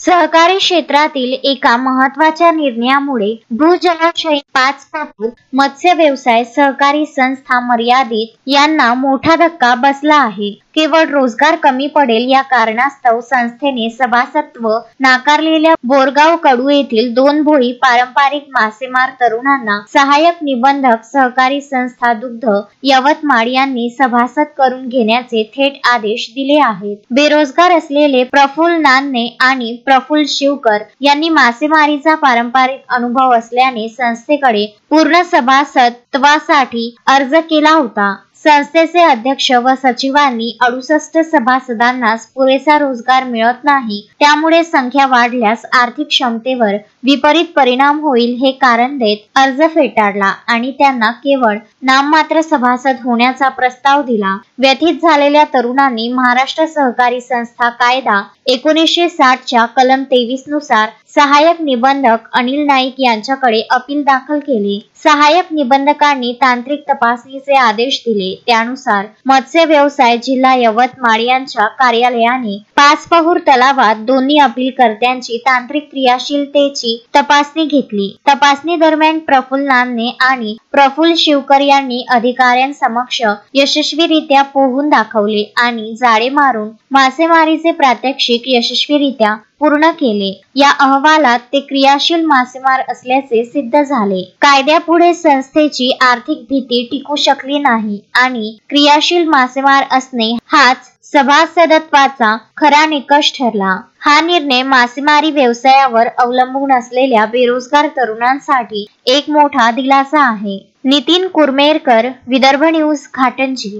सहकारी क्षेत्रातील एका महत्त्वाच्या निर्णयामुळे भूजलाशय 5 पपूर मत्स्य व्यवसाय सहकारी संस्था मर्यादित यांना मोठा धक्का बसला आहे। केवळ रोजगार कमी पडेल या कारणास्तव संस्थेने सभासदत्व नाकारलेल्या बोरगाव कडू येथील 2 भोळी पारंपरिक मासेमार तरुणांना सहाय्यक निबंधक सहकारी संस्था दुग्ध यवतमाळ यांनी सभासद करून घेण्याचे थेट आदेश दिले आहेत। बेरोजगार असलेले प्रफुल्ल नान्हे आणि प्रफुल्ल शिवकर यांनी मासेमारीचा पारंपरिक अनुभव असल्याने संस्थेकडे पूर्ण सभासदत्वासाठी अर्ज केला होता। संस्थेचे अध्यक्ष व सचिवांनी 68 सभासदांनाच पुरेसा रोजगार मिळत नाही, त्यामुळे संख्या वाढल्यास आर्थिक क्षमतेवर विपरीत परिणाम होईल हे कारण देत अर्ज फेटाळला आणि त्यांना केवळ नाममात्र सभासद होण्याचा प्रस्ताव दिला। व्यथित झालेल्या तरुणांनी महाराष्ट्र सहकारी संस्था कायदा 1960 च्या कलम 23 नुसार सहाय्यक निबंधक अनिल नाईक यांच्याकडे अपील दाखल केले। सहाय्यक निबंधकांनी तांत्रिक तपासणीचे आदेश दिले। त्यानुसार मत्स्य व्यवसाय जिल्हा यवतमाळ यांच्या कार्यालयाने 5 पहूर तलावात दोन्ही अपीलकर्त्यांची तांत्रिक क्रियाशीलतेची तपासणी घेतली। तपासणी दरम्यान प्रफुल्ल नान्हे आणि प्रफुल्ल शिवकर यांनी अधिकाऱ्यांसमक्ष यशस्वीरित्या पोहून दाखवले आणि जाळे मारून मासेमारीचे प्रात्यक्षिक यशस्वीरित्या पूर्ण केले। या अहवालात ते क्रियाशील मासेमार असल्याचे सिद्ध झाले। कायद्यापुढे संस्थेची आर्थिक भीती टिकू शकली नाही आणि क्रियाशील मासेमार असणे हाच सभासदत्वाचा खरा निकष ठरला। हा निर्णय मासेमारी व्यवसायावर अवलंबून असलेल्या बेरोजगार तरुणांसाठी एक मोठा दिलासा आहे। नितीन कुरमेरकर, विदर्भ न्यूज, घाटंजी।